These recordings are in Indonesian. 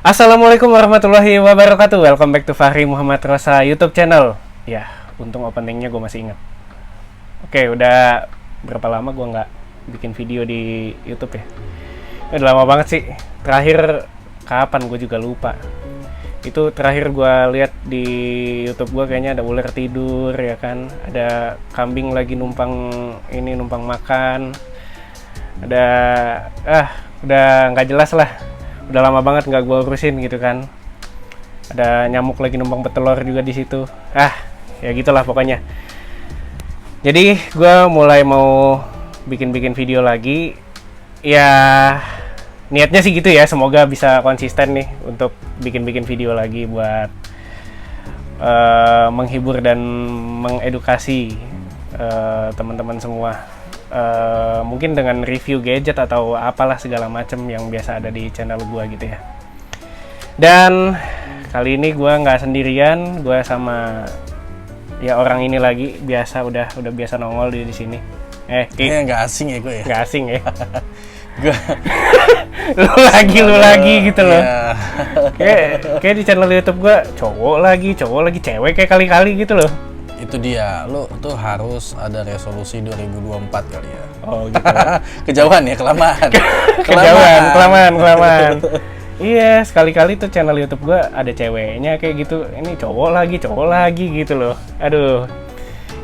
Assalamualaikum warahmatullahi wabarakatuh. Welcome back to Fahri Muhammad Rosa YouTube channel. Ya, untung openingnya gue masih ingat. Oke, udah berapa lama gue nggak bikin video di YouTube ya? Udah lama banget sih. Terakhir kapan gue juga lupa. Itu terakhir gue lihat di YouTube gue kayaknya ada ular tidur ya kan, ada kambing lagi numpang makan, ada udah nggak jelas lah. Udah lama banget nggak gue urusin gitu kan. Ada nyamuk lagi numpang betelor juga di situ. Ya gitulah pokoknya. Jadi gue mulai mau bikin video lagi. Ya niatnya sih gitu ya. Semoga bisa konsisten nih untuk bikin video lagi buat menghibur dan mengedukasi teman-teman semua. Mungkin dengan review gadget atau apalah segala macam yang biasa ada di channel gue gitu ya. Dan kali ini gue nggak sendirian, gue sama ya orang ini lagi, udah biasa nongol di sini. Nggak asing ya gue ya. Nggak asing ya. Gue lu lagi gitu loh. Iya. Kayak di channel YouTube gue cowok lagi cewek kayak kali-kali gitu loh. Itu dia, lo tuh harus ada resolusi 2024 kali ya. Oh gitu. Kejauhan ya, kelamaan. Kelamaan. Iya, sekali-kali tuh channel YouTube gue ada ceweknya kayak gitu. Ini cowok lagi gitu loh. Aduh.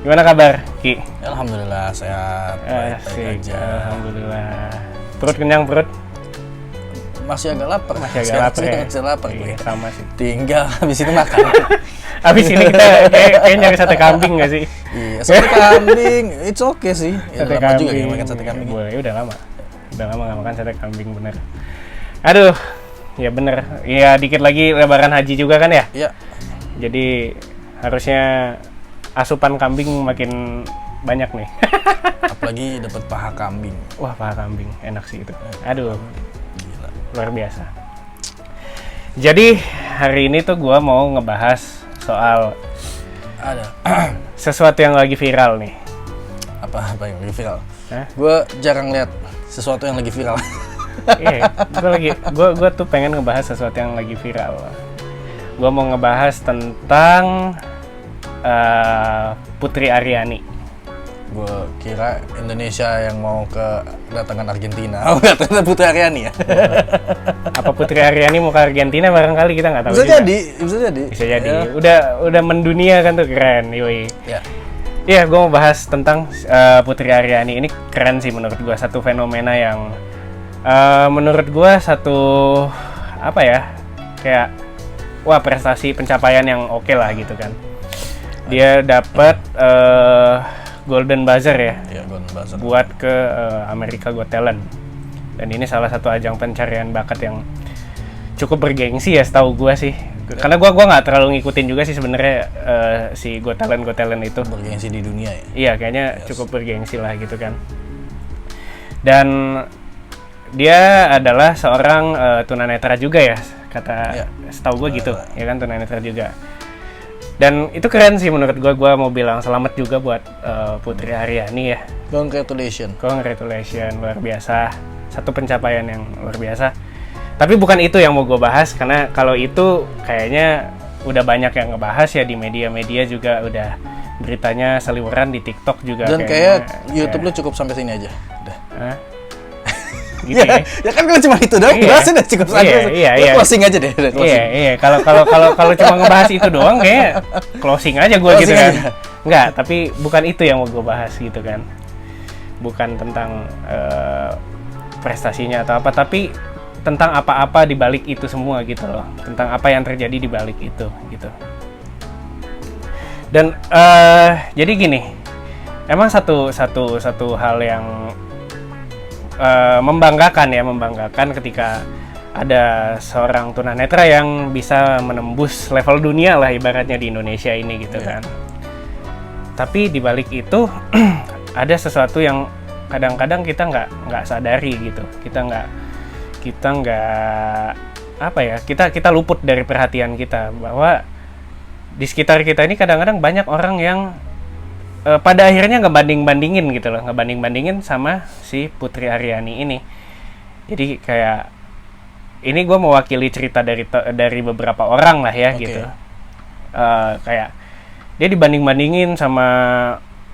Gimana kabar, Ki? Alhamdulillah sehat, baik-baik aja. Alhamdulillah. Perut kenyang, perut? Masih agak lapar. Masih lapar gue. Sama sih. Tinggal habis itu makan. Habis ini kita kayak nyari sate kambing nggak sih? Iya, sate kambing, it's okay sih. Sate lama kambing. juga ya makan sate kambing. Boleh, udah lama nggak makan sate kambing bener. Aduh, ya bener. Iya dikit lagi lebaran haji juga kan ya? Iya. Jadi harusnya asupan kambing makin banyak nih. Apalagi dapat paha kambing. Wah, paha kambing enak sih itu. Aduh, Gila. luar biasa. Jadi hari ini tuh gue mau ngebahas soal Ada sesuatu yang lagi viral nih. apa yang lagi viral? Hah? Gue jarang lihat sesuatu yang lagi viral. Iya, gue tuh pengen ngebahas sesuatu yang lagi viral. Gue mau ngebahas tentang Putri Aryani. Gue kira Indonesia yang mau kedatangan Argentina. Oh, nggak, ternyata Putri Aryani ya. Apa Putri Aryani mau ke Argentina barangkali kita nggak tahu. Bisa juga. jadi. Bisa jadi. Ya. Udah mendunia kan tuh, keren, yoi. Ya. Iya, gue mau bahas tentang Putri Aryani. Ini keren sih menurut gue, satu fenomena yang menurut gue satu apa ya, kayak wah prestasi pencapaian yang oke lah gitu kan. Dia dapat Golden Buzzer ya, Golden Buzzer. buat ke America Got Talent. Dan ini salah satu ajang pencarian bakat yang cukup bergengsi ya setahu gue sih. Karena gue nggak terlalu ngikutin juga sih sebenarnya si Got Talent itu. Bergengsi di dunia ya. Iya, kayaknya cukup bergengsi lah gitu kan. Dan dia adalah seorang tunanetra juga ya, kata setahu gue gitu, ya kan, tunanetra juga. Dan itu keren sih menurut gue mau bilang selamat juga buat Putri Aryani ya. Congratulations, luar biasa. Satu pencapaian yang luar biasa. Tapi bukan itu yang mau gue bahas, karena kalau itu kayaknya udah banyak yang ngebahas ya di media-media juga, udah beritanya seliweran di TikTok juga. Dan kayak YouTube lu cukup sampai sini aja. Udah. Gitu ya kan kalau cuma itu doang, bahasnya udah cukup sampai. Iya. Closing aja deh. Iya. Kalau cuma ngebahas itu doang kayak closing aja gue gitu kan. Enggak, tapi bukan itu yang mau gue bahas gitu kan. Bukan tentang prestasinya atau apa, tapi tentang apa-apa di balik itu semua gitu loh. Tentang apa yang terjadi di balik itu gitu. Dan jadi gini, emang satu hal yang membanggakan ketika ada seorang tunanetra yang bisa menembus level dunia lah ibaratnya di Indonesia ini gitu kan. Tapi di balik itu ada sesuatu yang kadang-kadang kita nggak sadari gitu. Kita nggak apa ya, kita luput dari perhatian kita bahwa di sekitar kita ini kadang-kadang banyak orang yang pada akhirnya ngebanding-bandingin sama si Putri Aryani ini. Jadi kayak ini gue mewakili cerita dari beberapa orang lah ya gitu. Kayak dia dibanding-bandingin sama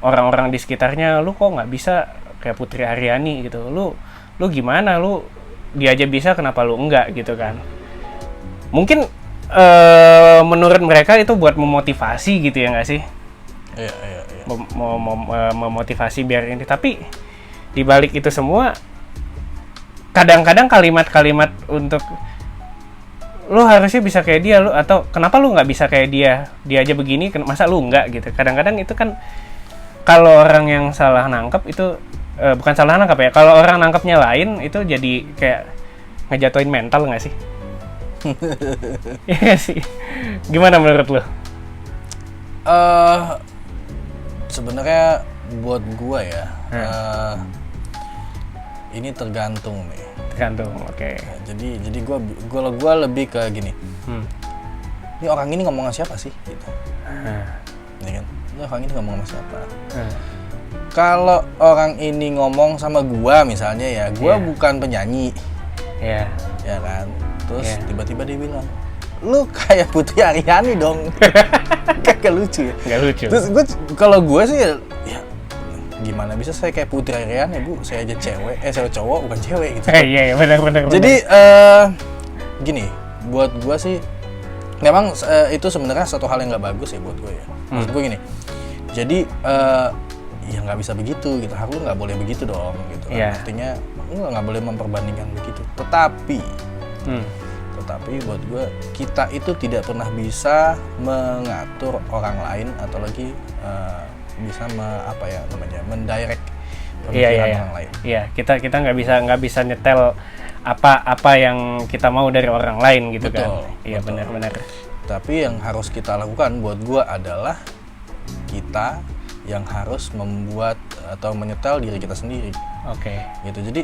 orang-orang di sekitarnya, lu kok nggak bisa kayak Putri Aryani gitu, lu gimana, lu dia aja bisa kenapa lu enggak gitu kan. Mungkin menurut mereka itu buat memotivasi gitu ya nggak sih? Iya. Memotivasi biar ini, tapi di balik itu semua kadang-kadang kalimat-kalimat untuk lu harusnya bisa kayak dia, lu atau kenapa lu nggak bisa kayak dia aja begini, masa lu nggak gitu. Kadang-kadang itu kan kalau orang yang salah nangkep itu bukan salah nangkep ya, kalau orang nangkepnya lain itu jadi kayak ngejatuhin mental nggak sih? Iya sih. Gimana menurut lu? Sebenarnya buat gua ya, ini tergantung nih. Tergantung, oke. Ya, jadi gua lebih ke gini. Ini orang ini ngomong sama siapa sih? Gitu. Ya kan? Ini orang ini ngomong sama siapa? Kalau orang ini ngomong sama gua misalnya ya, gua bukan penyanyi. Iya. Ya kan? Terus tiba-tiba dia bilang, lu kayak Putri Aryani dong. Kagak lucu ya? Nggak lucu. Terus kalau gue sih ya gimana bisa saya kayak Putri Aryani, Bu? Saya aja cewek, saya cowok bukan cewek gitu. Iya, benar. Jadi gini, buat gue sih memang itu sebenarnya satu hal yang nggak bagus ya buat gue ya. Maksud gue gini, jadi ya nggak bisa begitu gitu, lu nggak boleh begitu dong gitu. Artinya lu nggak boleh memperbandingkan begitu. Tetapi buat gue, kita itu tidak pernah bisa mengatur orang lain atau lagi bisa mendirect pemikiran orang lain. Iya, kita nggak bisa nyetel apa yang kita mau dari orang lain gitu. Betul, kan. Iya, benar. Tapi yang harus kita lakukan buat gue adalah kita yang harus membuat atau menyetel diri kita sendiri. Oke. Gitu. Jadi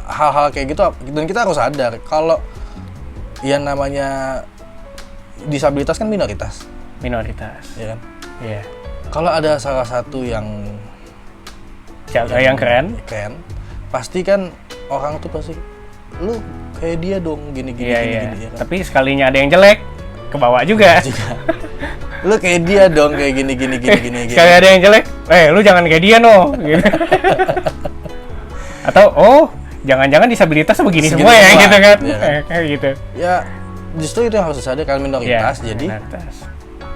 hal-hal kayak gitu, dan kita harus sadar kalau yang namanya disabilitas kan minoritas, ya kan? Iya. Kalau ada salah satu yang keren, pasti kan orang tuh pasti, lu kayak dia dong, gini. Ya kan? Tapi sekalinya ada yang jelek, ke bawah juga. Lu kayak dia dong, kayak gini. Sekali ada yang jelek, lu jangan kayak dia no. Gitu. Atau jangan-jangan disabilitas begini semua ya gitu kan, kayak gitu ya. Justru itu yang harus sadar, kalau minoritas jadi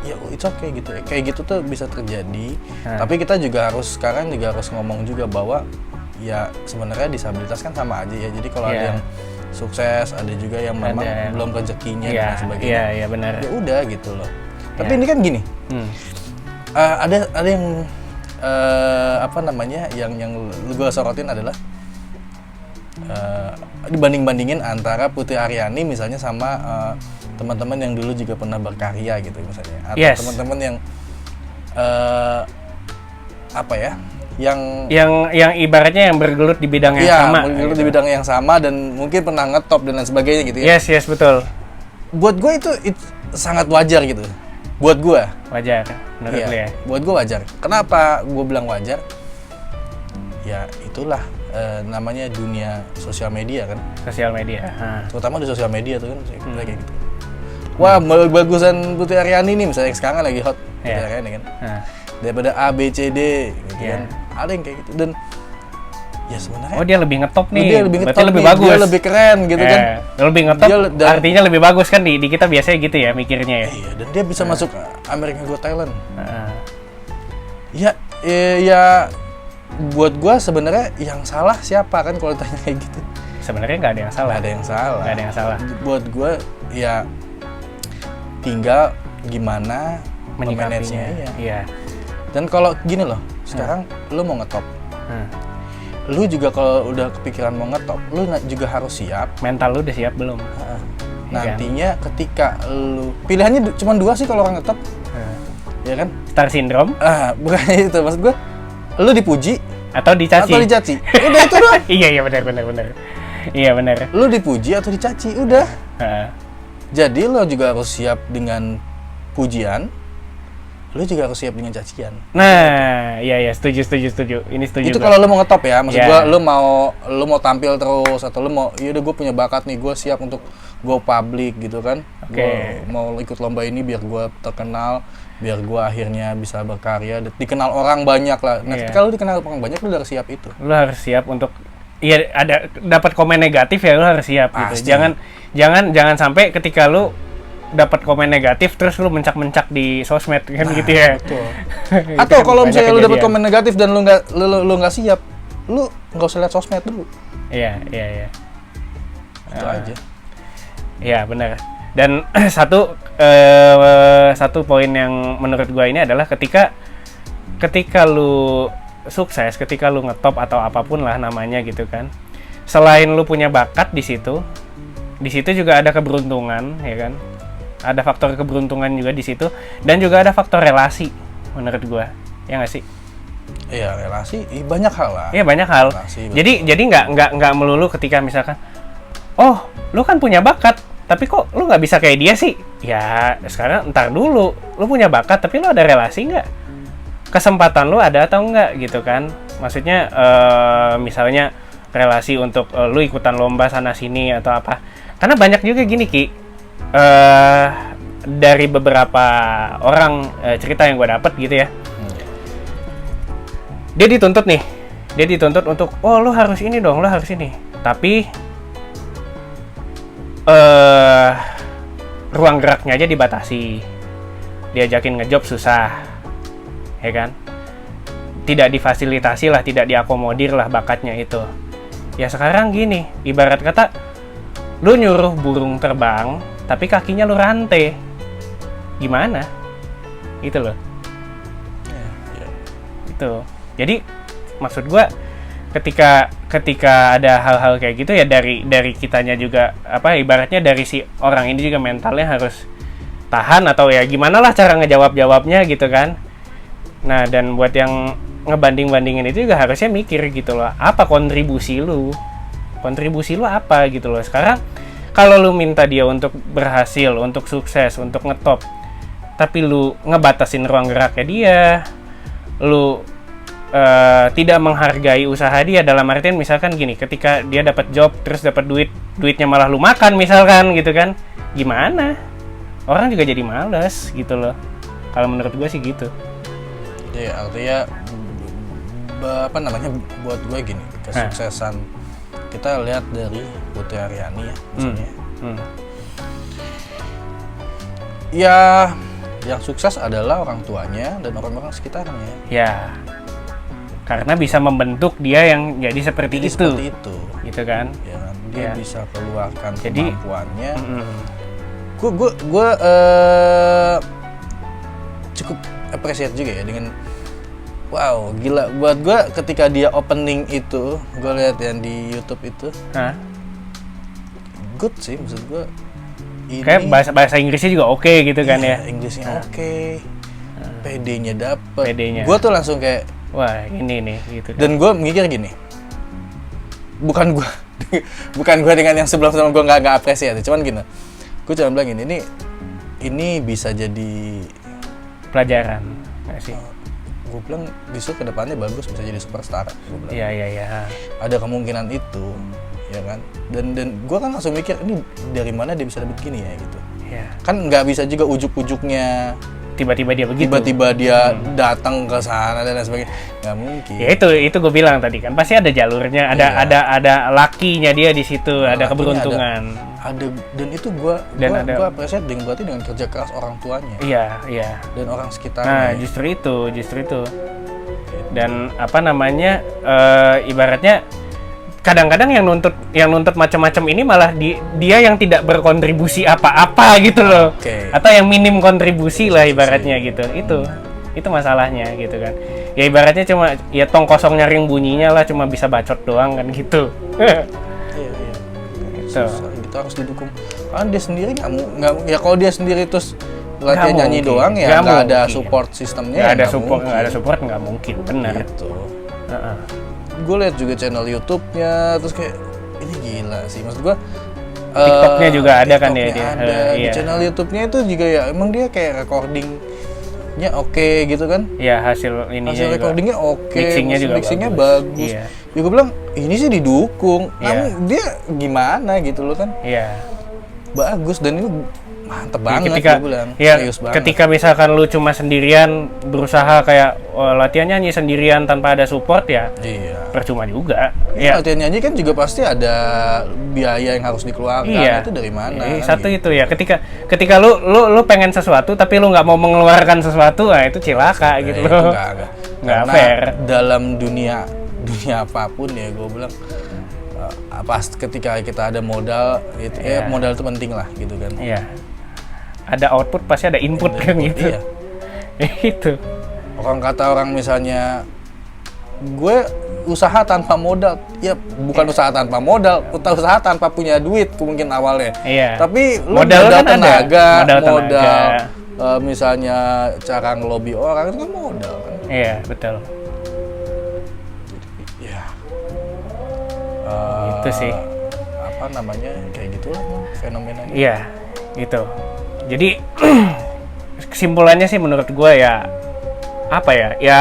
ya it's okay gitu ya. Kayak gitu tuh bisa terjadi. Tapi kita juga sekarang harus ngomong juga bahwa ya sebenarnya disabilitas kan sama aja ya. Jadi kalau ada yang sukses, ada juga yang memang belum rezekinya dan sebagainya. Iya benar. Ya udah gitu loh. Tapi ini kan gini, ada yang yang gue sorotin adalah dibanding-bandingin antara Putri Aryani misalnya sama teman-teman yang dulu juga pernah berkarya gitu misalnya, atau teman-teman yang yang ibaratnya yang bergelut di bidang yang sama, bergelut gitu. Di bidang yang sama dan mungkin pernah ngetop dan lain sebagainya gitu ya. Yes, betul. Buat gue itu sangat wajar gitu. Buat gue wajar menurut lu ya. Buat gue wajar. Kenapa gue bilang wajar? Ya itulah namanya dunia sosial media kan. Sosial media. Terutama di sosial media tuh kan kayak gitu. Wah, bagusan Putri Aryani nih misalnya sekarang lagi hot Putri Aryani kan. Daripada A B C D gitu kan. Ada yang kayak gitu, dan ya sebenarnya dia lebih ngetop nih. Dia lebih ngetop, lebih bagus. Dia lebih keren gitu kan. Lebih ngetop artinya lebih bagus kan, di kita biasanya gitu ya mikirnya ya. Iya, dan dia bisa masuk American Got Talent. Ya buat gua sebenarnya yang salah siapa kan kalau ditanya kayak gitu. Sebenarnya nggak ada yang salah. Nggak ada yang salah. Buat gua ya tinggal gimana menyikapinya. Iya. Dan kalau gini loh, sekarang lu mau ngetop. Lu juga kalau udah kepikiran mau ngetop, lu juga harus siap. Mental lu udah siap belum? Nantinya ketika lu pilihannya cuma 2 sih kalau orang ngetop. Ya kan? Star syndrome. Bukan itu maksud gue. Lu dipuji atau dicaci. Udah itu doang. Iya benar. Iya benar. Lu dipuji atau dicaci, udah. Jadi lu juga harus siap dengan pujian. lu juga harus siap dengan cacian. Nah, iya setuju. Ini setuju. Itu kalau lu mau ngetop ya, maksud Yeah. gua lu mau tampil terus atau lu mau yaudah gue punya bakat nih, gue siap untuk go public gitu kan. Oke. Gua mau ikut lomba ini biar gua terkenal, biar gua akhirnya bisa berkarya, dikenal orang banyak lah. Nah, Yeah. kalau dikenal orang banyak lu udah siap itu. Lu harus siap untuk ada dapat komen negatif ya, lu harus siap Pasti. gitu. Jangan sampai ketika lu dapat komen negatif terus lu mencak-mencak di sosmed kan gitu ya. Betul. Itu Atau kan kalau banyak misalnya lu dapat kejadian. komen negatif dan lu nggak siap, lu nggak usah lihat sosmed dulu. Iya. Itu aja. Iya, benar. Dan satu poin yang menurut gua ini adalah ketika lu sukses, ketika lu ngetop atau apapun lah namanya gitu kan. Selain lu punya bakat di situ juga ada keberuntungan, ya kan? Ada faktor keberuntungan juga di situ dan juga ada faktor relasi menurut gua. Ya nggak sih? Iya, relasi banyak hal lah. Iya, banyak hal. Relasi, Jadi nggak melulu ketika misalkan oh, lu kan punya bakat, tapi kok lu nggak bisa kayak dia sih? Ya, sekarang ntar dulu. Lu punya bakat, tapi lu ada relasi nggak? Kesempatan lu ada atau nggak gitu kan? Maksudnya, misalnya relasi untuk lu ikutan lomba sana-sini atau apa. Karena banyak juga gini, Ki. Dari beberapa orang cerita yang gue dapet gitu ya. Dia dituntut untuk, oh lu harus ini dong, lu harus ini. Tapi ruang geraknya aja dibatasi, diajakin ngejob susah, ya kan? Tidak difasilitasi lah, tidak diakomodir lah bakatnya itu. Ya sekarang gini, ibarat kata, lu nyuruh burung terbang, tapi kakinya lu rantai, gimana? Gitu loh. Itu. Jadi maksud gua ketika ada hal-hal kayak gitu ya dari kitanya juga ibaratnya dari si orang ini juga mentalnya harus tahan atau ya gimana lah cara ngejawabnya gitu kan. Nah, dan buat yang ngebanding-bandingin itu juga harusnya mikir gitu loh, apa kontribusi lu apa gitu loh. Sekarang kalau lu minta dia untuk berhasil, untuk sukses, untuk ngetop, tapi lu ngebatasin ruang geraknya dia, lu tidak menghargai usaha dia, dalam artian misalkan gini, ketika dia dapat job terus dapat duitnya malah lu makan misalkan gitu kan, gimana? Orang juga jadi malas gitu loh. Kalau menurut gue sih gitu. Iya, artinya buat gue gini, kesuksesan kita lihat dari Putri Aryani ya misalnya. Ya, yang sukses adalah orang tuanya dan orang-orang sekitarnya. Ya, karena bisa membentuk dia yang jadi seperti itu. Seperti itu. Gitu kan? Ya, dia bisa keluarkan jadi, kemampuannya. Gue cukup appreciate juga ya dengan wow, gila. Buat gue ketika dia opening itu, gue lihat yang di YouTube itu. Good sih, maksud gue. Kayak bahasa Inggrisnya juga oke gitu kan ya. Inggrisnya oke. PD-nya dapet. PD-nya. Gue tuh langsung kayak wah, ini nih gitu. Dan gue mikir gini. Bukan gue dengan yang sebelum-sebelum gue nggak apresiasi, cuman gini. Gue cuma bilang gini, ini bisa jadi pelajaran nggak sih? Gue bilang besok kedepannya bagus bisa jadi superstar. Iya. Ada kemungkinan itu, ya kan? Dan gue kan langsung mikir ini dari mana dia bisa dapet gini ya gitu. Iya. Kan nggak bisa juga ujuk-ujuknya tiba-tiba dia begitu. Tiba-tiba dia datang ke sana dan lain sebagainya. Nggak mungkin. Ya itu gue bilang tadi kan pasti ada jalurnya, ada lakinya dia di situ, ada keberuntungan. Ada dan itu gue apresiasi berarti dengan kerja keras orang tuanya. Iya. Dan orang sekitarnya. Nah, justru itu. Dan ibaratnya kadang-kadang yang nuntut macam-macam ini malah dia yang tidak berkontribusi apa-apa gitu loh. Atau yang minim kontribusi lah ibaratnya gitu. Itu masalahnya gitu kan. Ya ibaratnya cuma ya tong kosong nyaring bunyinya lah, cuma bisa bacot doang kan gitu. Iya. Gitu. Kita harus didukung. Karena dia sendiri nggak ya kalau dia sendiri terus latihan nyanyi doang ya nggak ada support sistemnya. Nggak ada support nggak mungkin, benar. Gitu. Gue lihat juga channel YouTube-nya terus kayak ini gila sih, maksud gue TikTok-nya juga ada kan ya dia. Di channel YouTube-nya itu juga ya emang dia kayak recording recordnya oke gitu kan. Ya hasil ininya Hasil juga. recordingnya oke, Mixingnya juga bagus. Iya. Ya gue bilang ini sih didukung, Iya. namun dia gimana gitu loh kan, Iya. bagus dan ini mantep banget ketika gue bilang, ya serius banget. ketika misalkan lu cuma sendirian berusaha kayak latihan nyanyi sendirian tanpa ada support ya Iya. percuma juga. Ya. Ya. Latihan nyanyi kan juga pasti ada biaya yang harus dikeluarkan. Iya. Itu dari mana? Satu gitu. itu ya. Ketika lu pengen sesuatu tapi lu nggak mau mengeluarkan sesuatu, nah itu cilaka gitu Itu loh. nggak Nggak Karena fair. dalam dunia apapun ya gue bilang pas ketika kita ada modal itu Iya. modal itu penting lah gitu kan. Iya. Ada output pasti ada input kan gitu. Iya. Itu. Orang misalnya gue usaha tanpa modal, ya bukan usaha tanpa modal, usaha tanpa punya duit mungkin awalnya. Iya. Tapi lu Modal modal kan ada. tenaga, Modal tenaga. Misalnya cara ngelobi orang itu kan modal kan. Iya, betul. Ya. Itu sih. Apa namanya kayak gitulah fenomenanya. Iya, gitu. Jadi kesimpulannya sih menurut gue ya apa ya? Ya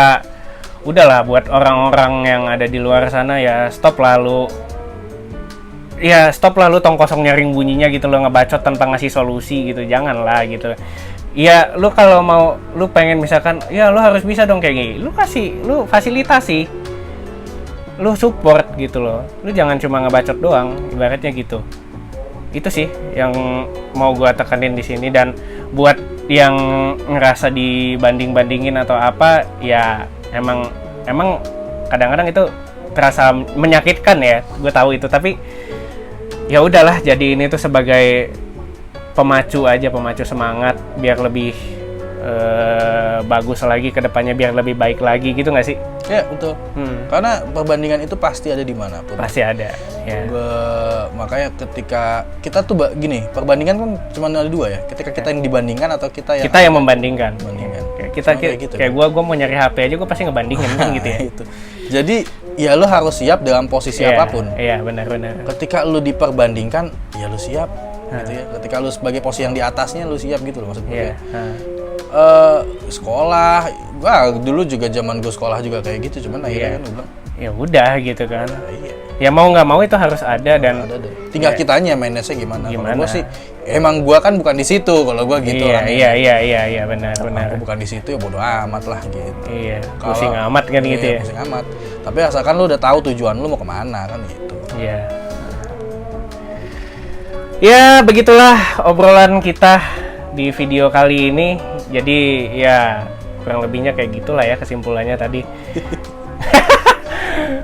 udahlah buat orang-orang yang ada di luar sana ya stop lalu tong kosong nyaring bunyinya gitu lo ngebacot tanpa ngasih solusi gitu. Janganlah gitu. Ya lu kalau mau lu pengen misalkan ya lu harus bisa dong kayak gini. Lu fasilitasi. Lu support gitu loh. Lu jangan cuma ngebacot doang, ibaratnya gitu. Itu sih yang mau gua tekanin di sini. Dan buat yang ngerasa dibanding-bandingin atau apa ya emang kadang-kadang itu terasa menyakitkan ya, gue tahu itu, tapi ya udahlah jadiin itu sebagai pemacu semangat biar lebih bagus lagi ke depannya, biar lebih baik lagi gitu nggak sih? Ya betul. Karena perbandingan itu pasti ada di mana pun. Pasti ada. Ya. Makanya ketika kita tuh gini, perbandingan kan cuma ada dua ya. Ketika kita yang dibandingkan atau kita yang membandingkan. membandingkan. Kayak kita gitu, kayak gue mau nyari HP aja gue pasti ngebandingin kan gitu ya. Itu. Jadi ya lo harus siap dalam posisi Iya, apapun. Iya, benar-benar. Ketika lo diperbandingkan, ya lo siap. Gitu ya. Ketika lo sebagai posisi yang di atasnya lo siap gitu loh maksud gue. Iya. Sekolah, gua dulu juga zaman gue sekolah juga kayak gitu, cuman akhirnya kan gue bilang Ya udah gitu kan. iya. Ya mau nggak mau itu harus ada dan Ada. Tinggal kitanya manage-nya gimana. Kalau Gimana? gue sih emang gua kan bukan di situ kalau gua gitu iya, orangnya. iya benar. Aku bukan di situ ya bodo amat lah gitu. Iya, Kalau- pusing amat kan gitu ya. Pusing amat. Tapi asalkan lu udah tahu tujuan lu mau kemana kan gitu. Iya. Ya, begitulah obrolan kita di video kali ini. Jadi ya kurang lebihnya kayak gitulah ya kesimpulannya tadi.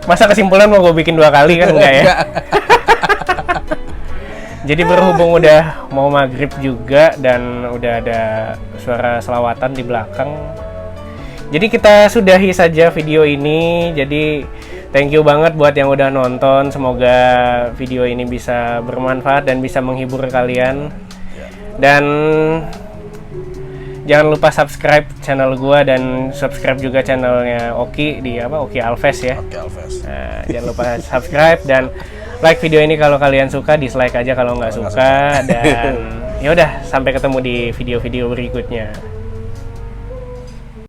Masa kesimpulan mau gue bikin 2 kali kan enggak ya? Jadi berhubung udah mau maghrib juga dan udah ada suara selawatan di belakang. Jadi kita sudahi saja video ini. Jadi thank you banget buat yang udah nonton. Semoga video ini bisa bermanfaat dan bisa menghibur kalian. Dan jangan lupa subscribe channel gua dan subscribe juga channelnya Oki di Oki Alves ya. Oke, Alves. Nah, jangan lupa subscribe dan like video ini kalau kalian suka, dislike aja kalau nggak suka. Dan ya udah, sampai ketemu di video-video berikutnya.